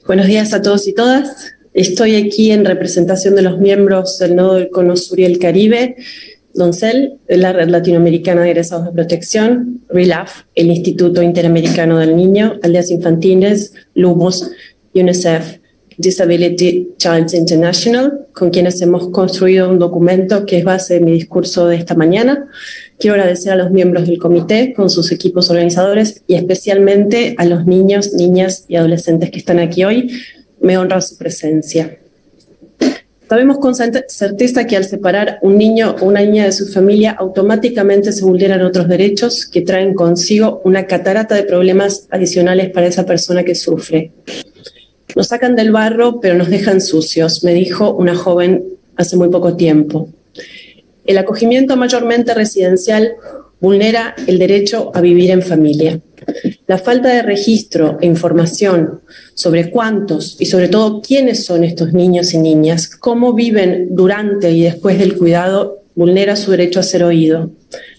Buenos días a todos y todas. Estoy aquí en representación de los miembros del Nodo del Cono Sur y el Caribe, DONCEL, la Red Latinoamericana de Egresados de Protección, RELAF, el Instituto Interamericano del Niño, Aldeas Infantiles, Lumos, UNICEF, Disability Child's International, con quienes hemos construido un documento que es base de mi discurso de esta mañana. Quiero agradecer a los miembros del comité con sus equipos organizadores y especialmente a los niños, niñas y adolescentes que están aquí hoy. Me honra su presencia. Sabemos con certeza que al separar un niño o una niña de su familia, automáticamente se vulneran otros derechos que traen consigo una catarata de problemas adicionales para esa persona que sufre. Nos sacan del barro, pero nos dejan sucios, me dijo una joven hace muy poco tiempo. El acogimiento mayormente residencial vulnera el derecho a vivir en familia. La falta de registro e información sobre cuántos y sobre todo quiénes son estos niños y niñas, cómo viven durante y después del cuidado, vulnera su derecho a ser oído.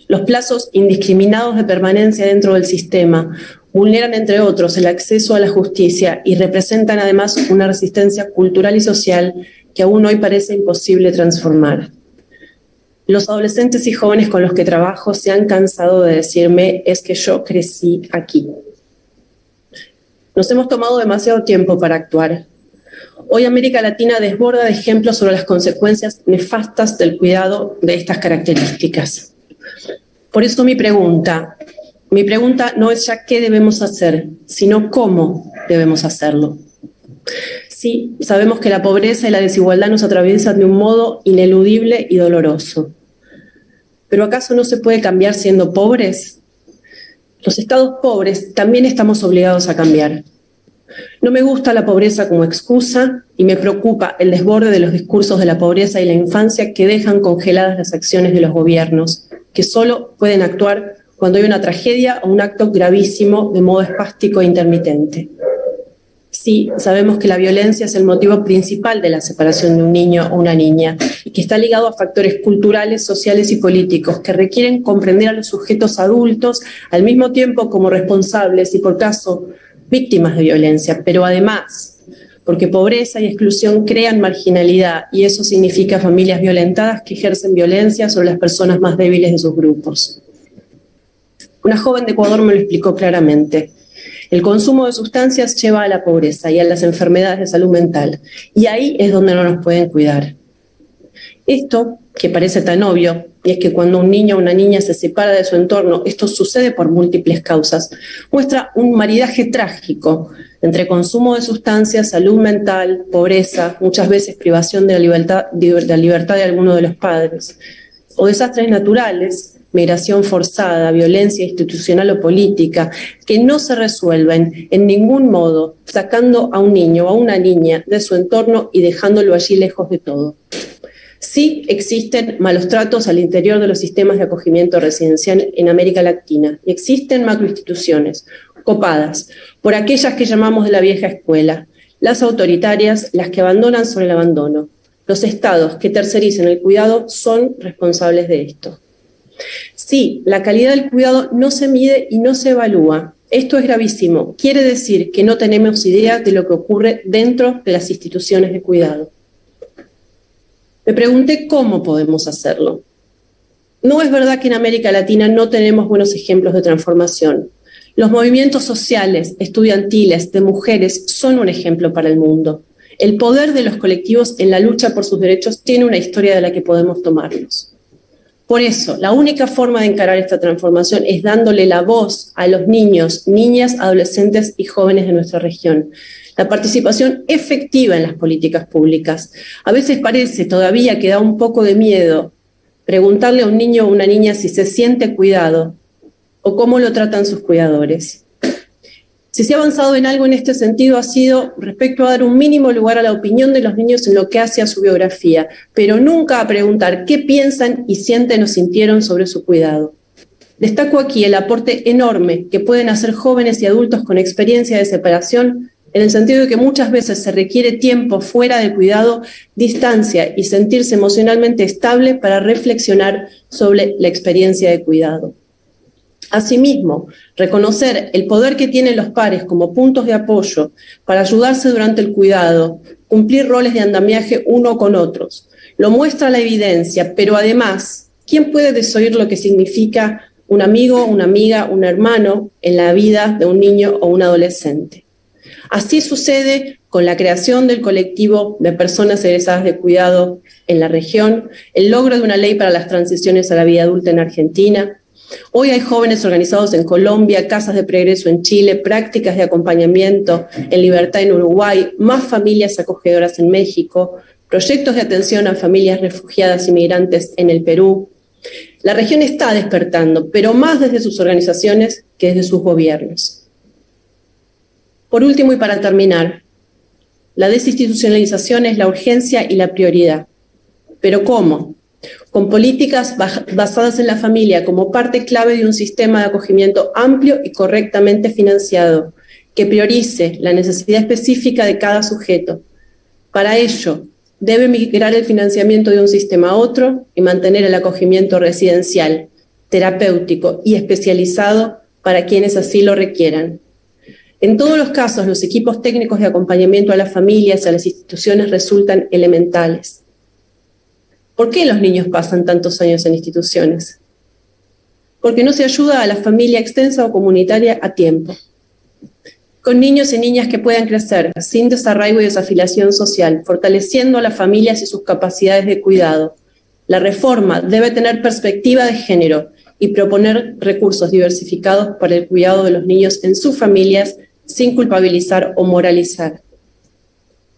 Los plazos indiscriminados de permanencia dentro del sistema vulneran, entre otros, el acceso a la justicia y representan además una resistencia cultural y social que aún hoy parece imposible transformar. Los adolescentes y jóvenes con los que trabajo se han cansado de decirme, es que yo crecí aquí. Nos hemos tomado demasiado tiempo para actuar. Hoy América Latina desborda de ejemplos sobre las consecuencias nefastas del cuidado de estas características. Por eso mi pregunta no es ya qué debemos hacer, sino cómo debemos hacerlo. Sí, sabemos que la pobreza y la desigualdad nos atraviesan de un modo ineludible y doloroso. ¿Pero acaso no se puede cambiar siendo pobres? Los estados pobres también estamos obligados a cambiar. No me gusta la pobreza como excusa y me preocupa el desborde de los discursos de la pobreza y la infancia que dejan congeladas las acciones de los gobiernos, que solo pueden actuar cuando hay una tragedia o un acto gravísimo de modo espástico e intermitente. Sí, sabemos que la violencia es el motivo principal de la separación de un niño o una niña y que está ligado a factores culturales, sociales y políticos que requieren comprender a los sujetos adultos al mismo tiempo como responsables y por caso víctimas de violencia, pero además porque pobreza y exclusión crean marginalidad y eso significa familias violentadas que ejercen violencia sobre las personas más débiles de sus grupos. Una joven de Ecuador me lo explicó claramente. El consumo de sustancias lleva a la pobreza y a las enfermedades de salud mental, y ahí es donde no nos pueden cuidar. Esto, que parece tan obvio, y es que cuando un niño o una niña se separa de su entorno, esto sucede por múltiples causas, muestra un maridaje trágico entre consumo de sustancias, salud mental, pobreza, muchas veces privación de la libertad de alguno de los padres, o desastres naturales, migración forzada, violencia institucional o política, que no se resuelven en ningún modo sacando a un niño o a una niña de su entorno y dejándolo allí lejos de todo. Sí existen malos tratos al interior de los sistemas de acogimiento residencial en América Latina y existen macroinstituciones copadas por aquellas que llamamos de la vieja escuela, las autoritarias, las que abandonan sobre el abandono. Los estados que tercerizan el cuidado son responsables de esto. Sí, la calidad del cuidado no se mide y no se evalúa. Esto es gravísimo. Quiere decir que no tenemos idea de lo que ocurre dentro de las instituciones de cuidado. Me pregunté cómo podemos hacerlo. No es verdad que en América Latina no tenemos buenos ejemplos de transformación. Los movimientos sociales, estudiantiles, de mujeres son un ejemplo para el mundo. El poder de los colectivos en la lucha por sus derechos tiene una historia de la que podemos tomarnos. Por eso, la única forma de encarar esta transformación es dándole la voz a los niños, niñas, adolescentes y jóvenes de nuestra región. La participación efectiva en las políticas públicas. A veces parece todavía que da un poco de miedo preguntarle a un niño o una niña si se siente cuidado o cómo lo tratan sus cuidadores. Si se ha avanzado en algo en este sentido ha sido respecto a dar un mínimo lugar a la opinión de los niños en lo que hace a su biografía, pero nunca a preguntar qué piensan y sienten o sintieron sobre su cuidado. Destaco aquí el aporte enorme que pueden hacer jóvenes y adultos con experiencia de separación, en el sentido de que muchas veces se requiere tiempo fuera del cuidado, distancia y sentirse emocionalmente estable para reflexionar sobre la experiencia de cuidado. Asimismo, reconocer el poder que tienen los pares como puntos de apoyo para ayudarse durante el cuidado, cumplir roles de andamiaje uno con otros. Lo muestra la evidencia, pero además, ¿quién puede desoír lo que significa un amigo, una amiga, un hermano en la vida de un niño o un adolescente? Así sucede con la creación del colectivo de personas egresadas de cuidado en la región, el logro de una ley para las transiciones a la vida adulta en Argentina. Hoy hay jóvenes organizados en Colombia, casas de pregreso en Chile, prácticas de acompañamiento en libertad en Uruguay, más familias acogedoras en México, proyectos de atención a familias refugiadas y migrantes en el Perú. La región está despertando, pero más desde sus organizaciones que desde sus gobiernos. Por último y para terminar, la desinstitucionalización es la urgencia y la prioridad. ¿Pero cómo? Con políticas basadas en la familia como parte clave de un sistema de acogimiento amplio y correctamente financiado, que priorice la necesidad específica de cada sujeto. Para ello, debe migrar el financiamiento de un sistema a otro y mantener el acogimiento residencial, terapéutico y especializado para quienes así lo requieran. En todos los casos, los equipos técnicos de acompañamiento a las familias y a las instituciones resultan elementales. ¿Por qué los niños pasan tantos años en instituciones? Porque no se ayuda a la familia extensa o comunitaria a tiempo. Con niños y niñas que puedan crecer sin desarraigo y desafiliación social, fortaleciendo a las familias y sus capacidades de cuidado. La reforma debe tener perspectiva de género y proponer recursos diversificados para el cuidado de los niños en sus familias sin culpabilizar o moralizar.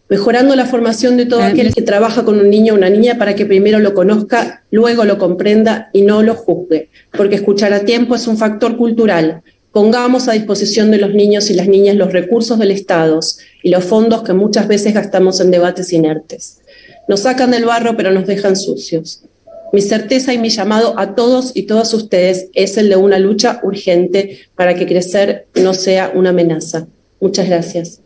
Mejorando la formación de todo aquel que trabaja con un niño o una niña para que primero lo conozca, luego lo comprenda y no lo juzgue, porque escuchar a tiempo es un factor cultural. Pongamos a disposición de los niños y las niñas los recursos del Estado y los fondos que muchas veces gastamos en debates inertes. Nos sacan del barro pero nos dejan sucios. Mi certeza y mi llamado a todos y todas ustedes es el de una lucha urgente para que crecer no sea una amenaza. Muchas gracias.